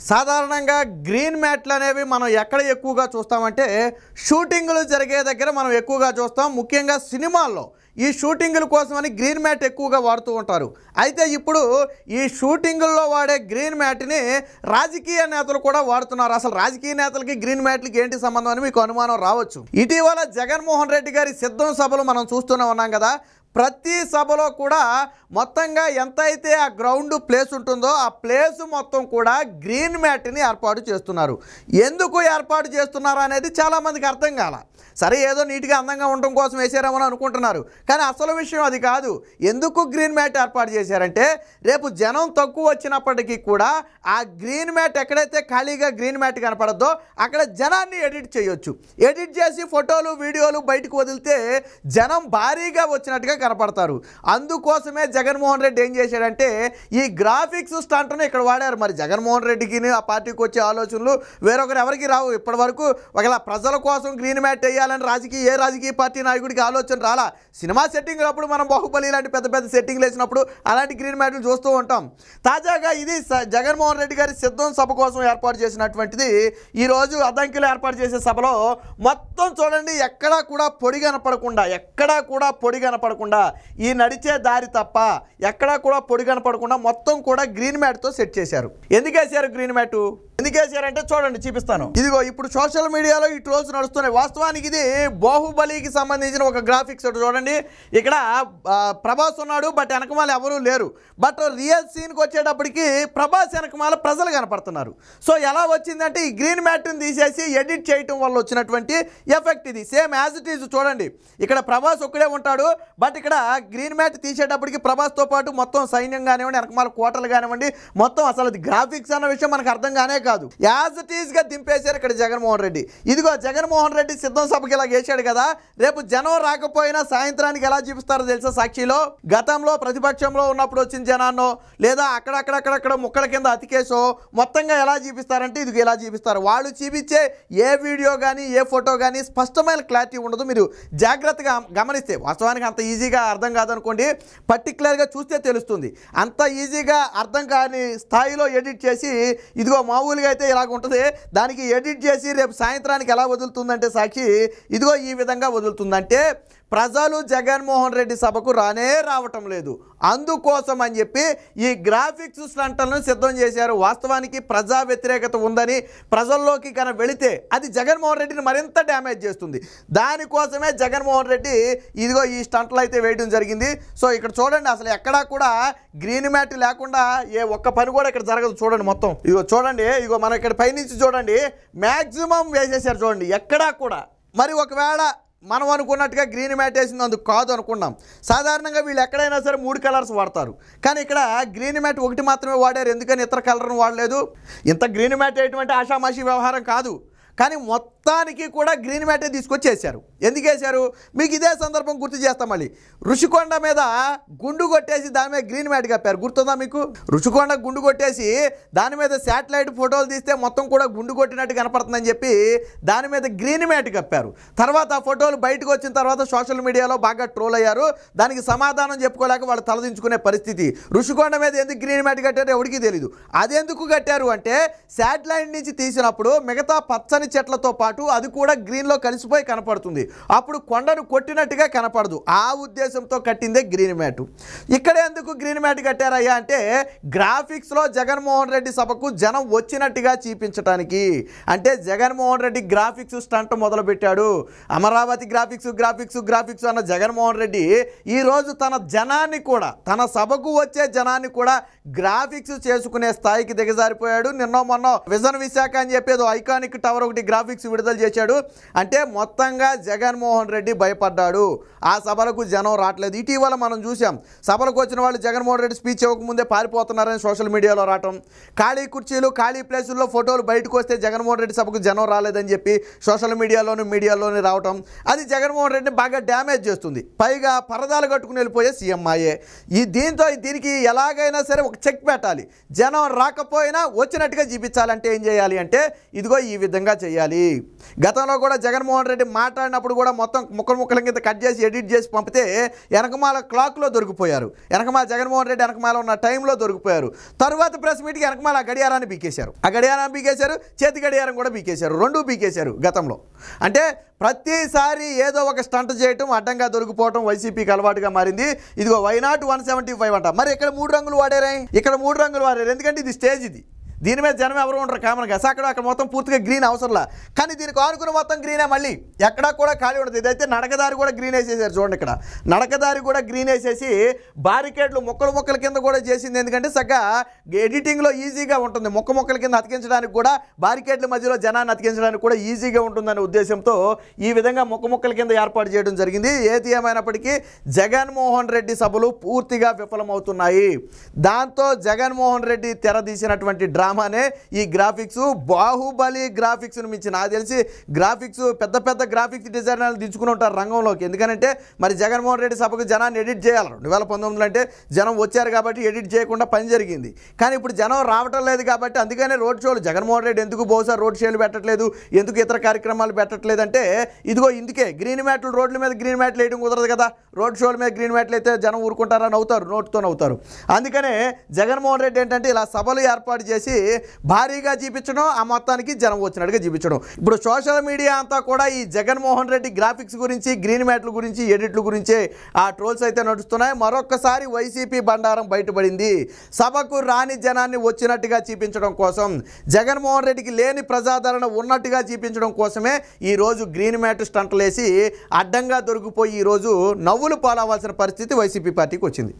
సాధారణంగా గ్రీన్ మ్యాట్లు అనేవి మనం ఎక్కడ ఎక్కువగా చూస్తామంటే షూటింగ్లు జరిగే దగ్గర మనం ఎక్కువగా చూస్తాం. ముఖ్యంగా సినిమాల్లో ఈ షూటింగుల కోసమని గ్రీన్ మ్యాట్ ఎక్కువగా వాడుతూ ఉంటారు. అయితే ఇప్పుడు ఈ షూటింగుల్లో వాడే గ్రీన్ మ్యాట్ని రాజకీయ నేతలు కూడా వాడుతున్నారు. అసలు రాజకీయ నేతలకి గ్రీన్ మ్యాట్లకి ఏంటి సంబంధం అని మీకు అనుమానం రావచ్చు. ఇటీవల జగన్మోహన్ రెడ్డి గారి సిద్ధం సభలు మనం చూస్తూనే ఉన్నాం కదా. ప్రతి సభలో కూడా మొత్తంగా ఎంత అయితే ఆ గ్రౌండ్ ప్లేస్ ఉంటుందో ఆ ప్లేస్ మొత్తం కూడా గ్రీన్ మ్యాట్ని ఏర్పాటు చేస్తున్నారు. ఎందుకు ఏర్పాటు చేస్తున్నారు అనేది చాలామందికి అర్థం కాల. సరే ఏదో నీట్గా అందంగా ఉండడం కోసం వేసారేమో అనుకుంటున్నారు, కానీ అసలు విషయం అది కాదు. ఎందుకు గ్రీన్ మ్యాట్ ఏర్పాటు చేశారంటే రేపు జనం తక్కువ వచ్చినప్పటికీ కూడా ఆ గ్రీన్ మ్యాట్ ఎక్కడైతే ఖాళీగా గ్రీన్ మ్యాట్ కనపడద్దో అక్కడ జనాన్ని ఎడిట్ చేయొచ్చు. ఎడిట్ చేసి ఫోటోలు వీడియోలు బయటకు వదిలితే జనం భారీగా వచ్చినట్టుగా కనపడతారు. అందుకోసమే జగన్మోహన్ రెడ్డి ఏం చేశాడంటే ఈ గ్రాఫిక్స్ స్టంట్ను ఇక్కడ వాడారు. మరి జగన్మోహన్ రెడ్డికి ఆ పార్టీకి వచ్చే ఆలోచనలు వేరొకరు ఎవరికి రావు. ఇప్పటి వరకు ఒకవేళ ప్రజల కోసం గ్రీన్ మ్యాట్ వేయాలని ఏ రాజకీయ పార్టీ నాయకుడికి ఆలోచన రాలా. సినిమా సెట్టింగ్లు అప్పుడు మనం బాహుబలి ఇలాంటి పెద్ద పెద్ద సెట్టింగ్లు వేసినప్పుడు అలాంటి గ్రీన్ మ్యాట్లు చూస్తూ ఉంటాం. తాజాగా ఇది జగన్మోహన్ రెడ్డి గారి సిద్ధం సభ కోసం ఏర్పాటు చేసినటువంటిది. ఈరోజు అద్దంకిలో ఏర్పాటు చేసే సభలో మొత్తం చూడండి ఎక్కడా కూడా పొడి కనపడకుండా ఈ నడిచే దారి తప్ప ఎక్కడా కూడా పొడి కనపడకుండా మొత్తం కూడా గ్రీన్ మ్యాట్తో సెట్ చేశారు. ఎందుకు వేసారు గ్రీన్ మ్యాట్? ఎందుకు వేసారంటే చూడండి, చూపిస్తాను. ఇదిగో ఇప్పుడు సోషల్ మీడియాలో ఈ ట్రోల్స్ నడుస్తున్నాయి. వాస్తవానికి ఇది బాహుబలికి సంబంధించిన ఒక గ్రాఫిక్స్ చూడండి. ఇక్కడ ప్రభాస్ ఉన్నాడు, బట్ వెనకమాల ఎవరూ లేరు. బట్ రియల్ సీన్కి వచ్చేటప్పటికి ప్రభాస్ వెనకమాల ప్రజలు కనపడుతున్నారు. సో ఎలా వచ్చిందంటే ఈ గ్రీన్ మ్యాట్ని తీసేసి ఎడిట్ చేయటం వల్ల వచ్చినటువంటి ఎఫెక్ట్ ఇది. సేమ్ యాజ్ ఇట్ ఈజ్ చూడండి. ఇక్కడ ప్రభాస్ ఒక్కడే ఉంటాడు, బట్ ఇక్కడ గ్రీన్ మ్యాట్ తీసేటప్పటికి ప్రభాస్తో పాటు మొత్తం సైన్యం కానివ్వండి, వెనకమాల కోటలు కానివ్వండి, మొత్తం అసలు అది గ్రాఫిక్స్ అన్న విషయం మనకు అర్థం కానే కాదు. యాజ్ ఇట్ ఈజ్ గా దింపేశారు ఇక్కడ జగన్మోహన్ రెడ్డి. ఇదిగో జగన్మోహన్ రెడ్డి సిద్ధం సభకి ఇలా వేసాడు కదా. రేపు జనం రాకపోయినా సాయంత్రానికి ఎలా చూపిస్తారో తెలుసా? సాక్షిలో గతంలో ప్రతిపక్షంలో ఉన్నప్పుడు వచ్చిన జనాన్నో లేదా అక్కడక్కడ ముక్కల కింద అతికేసో మొత్తంగా ఎలా చూపిస్తారంటే ఇది ఇలా చూపిస్తారు. వాళ్ళు చూపించే ఏ వీడియో కానీ ఏ ఫోటో కానీ స్పష్టమైన క్లారిటీ ఉండదు. మీరు జాగ్రత్తగా గమనిస్తే వాస్తవానికి అంత ఈజీగా అర్థం కాదనుకోండి, పర్టికులర్గా చూస్తే తెలుస్తుంది. అంత ఈజీగా అర్థం కాని స్థాయిలో ఎడిట్ చేసి ఇదిగో మామూలుగా అయితే ఇలాగ ఉంటుంది, దానికి ఎడిట్ చేసి రేపు సాయంత్రానికి ఎలా వదులుతుందంటే సాక్షి ఇదిగో ఈ విధంగా వదులుతుందంటే ప్రజలు జగన్మోహన్ రెడ్డి సభకు రావటం లేదు. అందుకోసం అని చెప్పి ఈ గ్రాఫిక్స్ స్టంట్లను సిద్ధం చేశారు. వాస్తవానికి ప్రజా వ్యతిరేకత ఉందని ప్రజల్లోకి కనుక వెళితే అది జగన్మోహన్ రెడ్డిని మరింత డ్యామేజ్ చేస్తుంది. దానికోసమే జగన్మోహన్ రెడ్డి ఇదిగో ఈ స్టంట్లు అయితే వేయడం జరిగింది. సో ఇక్కడ చూడండి, అసలు ఎక్కడా కూడా గ్రీన్ మ్యాట్ లేకుండా ఏ ఒక్క పని కూడా ఇక్కడ జరగదు. చూడండి మొత్తం ఇదిగో చూడండి, ఇదిగో మనం ఇక్కడ పైనుంచి చూడండి మ్యాక్సిమం వేసేసారు చూడండి ఎక్కడా కూడా. మరి ఒకవేళ మనం అనుకున్నట్టుగా గ్రీన్ మ్యాట్ వేసింది అందుకు కాదు అనుకున్నాం. సాధారణంగా వీళ్ళు ఎక్కడైనా సరే 3 కలర్స్ వాడతారు, కానీ ఇక్కడ గ్రీన్ మ్యాట్ ఒకటి మాత్రమే వాడారు. ఎందుకని ఇతర కలర్ను వాడలేదు? ఇంత గ్రీన్ మ్యాట్ వేయటువంటి ఆషామాషి వ్యవహారం కాదు. కానీ మొత్తానికి కూడా గ్రీన్ మ్యాటే తీసుకొచ్చేసారు. ఎందుకు వేశారు? మీకు ఇదే సందర్భం గుర్తు చేస్తాం. మళ్ళీ ఋషికొండ మీద గుండు కొట్టేసి దాని మీద గ్రీన్ మ్యాట్ కప్పారు, గుర్తుందా మీకు? ఋషికొండ గుండు కొట్టేసి దాని మీద శాటిలైట్ ఫోటోలు తీస్తే మొత్తం కూడా గుండు కొట్టినట్టు కనపడుతుందని చెప్పి దాని మీద గ్రీన్ మ్యాట్ కప్పారు. తర్వాత ఆ ఫోటోలు బయటకు వచ్చిన తర్వాత సోషల్ మీడియాలో బాగా ట్రోల్ అయ్యారు. దానికి సమాధానం చెప్పుకోలేక వాళ్ళు తలదించుకునే పరిస్థితి. ఋషికొండ మీద ఎందుకు గ్రీన్ మ్యాట్ కట్టారో ఎవరికి తెలియదు. అదెందుకు కట్టారు అంటే శాటిలైట్ నుంచి తీసినప్పుడు మిగతా పచ్చని చెట్లతో పాటు అది కూడా గ్రీన్లో కలిసిపోయి కనపడుతుంది. అప్పుడు కొండను కొట్టినట్టుగా కనపడదు. ఆ ఉద్దేశంతో కట్టిందే గ్రీన్ మ్యాట్. ఇక్కడ ఎందుకు గ్రీన్ మ్యాట్ కట్టారయ్యా అంటే గ్రాఫిక్స్లో జగన్మోహన్ రెడ్డి సభకు జనం వచ్చినట్టుగా చూపించడానికి. అంటే జగన్మోహన్ రెడ్డి గ్రాఫిక్స్ స్టంట్ మొదలుపెట్టాడు. అమరావతి గ్రాఫిక్స్ అన్న జగన్మోహన్ రెడ్డి ఈరోజు తన జనాన్ని కూడా, తన సభకు వచ్చే జనాన్ని కూడా గ్రాఫిక్స్ చేసుకునే స్థాయికి దిగజారిపోయాడు. నిన్న మొన్న విజన్ విశాఖ అని చెప్పేది ఐకానిక్ టవర్ ఒకటి గ్రాఫిక్స్ విడుదల చేశాడు. అంటే మొత్తంగా జగన్మోహన్ రెడ్డి భయపడ్డాడు. ఆ సభలకు జనం రావట్లేదు. ఇటీవల మనం చూసాం, సభలకు వచ్చిన వాళ్ళు జగన్మోహన్ రెడ్డి స్పీచ్ ఇవ్వకముందే పారిపోతున్నారని సోషల్ మీడియాలో రావటం, ఖాళీ కుర్చీలు ఖాళీ ప్లేసుల్లో ఫోటోలు బయటకు వస్తే జగన్మోహన్ రెడ్డి సభకు జనం రాలేదని చెప్పి సోషల్ మీడియాలోని రావటం, అది జగన్మోహన్ రెడ్డిని బాగా డ్యామేజ్ చేస్తుంది. పైగా పరదాలు కట్టుకుని వెళ్ళిపోయే సీఎం అయ్యే. దీనికి ఎలాగైనా సరే ఒక చెక్ పెట్టాలి. జనం రాకపోయినా వచ్చినట్టుగా చూపించాలంటే ఏం చేయాలి అంటే ఇదిగో ఈ విధంగా చేయాలి. గతంలో కూడా జగన్మోహన్ రెడ్డి మాట్లాడినప్పుడు కూడా మొత్తం ముక్కల కింద కట్ చేసి ఎడిట్ చేసి పంపితే వెనకమాల క్లాక్లో దొరికిపోయారు. వెనకమాల జగన్మోహన్ రెడ్డి వెనకమాల ఉన్న టైంలో దొరికిపోయారు. తర్వాత ప్రెస్ మీట్కి వెనకమాల ఆ గడియారాన్ని బీకేశారు. ఆ గడియారాన్ని బీకేశారు, చేతి గడియారం కూడా బీకేశారు. రెండూ బీకేశారు గతంలో. అంటే ప్రతిసారి ఏదో ఒక స్టంట్ చేయటం, అడ్డంగా దొరికిపోవటం వైసీపీకి అలవాటుగా మారింది. ఇదిగో వైనాట్ 175 అంట. మరి ఇక్కడ 3 రంగులు వాడారా? ఇక్కడ 3 రంగులు వాడారు. ఎందుకంటే ఇది స్టేజ్, దీని మీద జనం ఎవరు ఉండరు కామన్గా. అక్కడ మొత్తం పూర్తిగా గ్రీన్ అవసరంలా, కానీ దీనికి ఆనుకుని మొత్తం గ్రీనే. మళ్ళీ ఎక్కడా కూడా ఖాళీ ఉండదు. ఇదైతే నడకదారి కూడా గ్రీన్ వేసేసారు. చూడండి, ఇక్కడ నడకదారి కూడా గ్రీన్ వేసేసి బారికేడ్లు ముక్కల కింద కూడా చేసింది. ఎందుకంటే చక్కగా ఎడిటింగ్లో ఈజీగా ఉంటుంది. ముక్కల కింద అతికించడానికి కూడా, బారికేడ్ల మధ్యలో జనాన్ని అతికించడానికి కూడా ఈజీగా ఉంటుందనే ఉద్దేశంతో ఈ విధంగా ముక్కల కింద ఏర్పాటు చేయడం జరిగింది. ఏది ఏమైనప్పటికీ జగన్మోహన్ రెడ్డి సభలు పూర్తిగా విఫలమవుతున్నాయి. దాంతో జగన్మోహన్ రెడ్డి తెరదీసినటువంటి డ్రామానే ఈ గ్రాఫిక్స్. బాహుబలి గ్రాఫిక్స్ను మించి నాకు తెలిసి గ్రాఫిక్స్ పెద్ద గ్రాఫిక్స్ డిజైనర్లు దించుకుని ఉంటారు రంగంలోకి. ఎందుకంటే మరి జగన్మోహన్ రెడ్డి సభకు జనాన్ని ఎడిట్ చేయాలి. 2019 అంటే జనం వచ్చారు కాబట్టి ఎడిట్ చేయకుండా పని జరిగింది. కానీ ఇప్పుడు జనం రావటం లేదు కాబట్టి అందుకనే రోడ్ షోలు. జగన్మోహన్ రెడ్డి ఎందుకు బహుశా రోడ్ షోలు పెట్టట్లేదు, ఎందుకు ఇతర కార్యక్రమాలు పెట్టట్లేదు అంటే ఇదిగో ఇందుకే. గ్రీన్ మ్యాట్లు, రోడ్ల మీద గ్రీన్ మ్యాట్లు వేయడం కుదరదు కదా. రోడ్ షోల మీద గ్రీన్ మ్యాట్లు అయితే జనం ఊరుకుంటారా? నవ్వుతారు, నోటుతో నవ్వుతారు. అందుకనే జగన్మోహన్ రెడ్డి ఏంటంటే ఇలా సభలు ఏర్పాటు చేసి భారీగా చూపించడం, ఆ మొత్తానికి జనం వచ్చినట్టుగా చూపించడం. ఇప్పుడు సోషల్ మీడియా అంతా కూడా ఈ జగన్మోహన్ రెడ్డి గ్రాఫిక్స్ గురించి, గ్రీన్ మ్యాట్ల గురించి, ఎడిట్ల గురించి ఆ ట్రోల్స్ అయితే నడుస్తున్నాయి. మరొక్కసారి వైసీపీ బండారం బయటపడింది. సభకు రాని జనాన్ని వచ్చినట్టుగా చూపించడం కోసం, జగన్మోహన్ రెడ్డికి లేని ప్రజాదరణ ఉన్నట్టుగా చూపించడం కోసమే ఈరోజు గ్రీన్ మ్యాట్ స్టంట్లేసి అడ్డంగా దొరికిపోయి ఈరోజు నవ్వులు పాలవ్వాల్సిన పరిస్థితి వైసీపీ పార్టీకి వచ్చింది.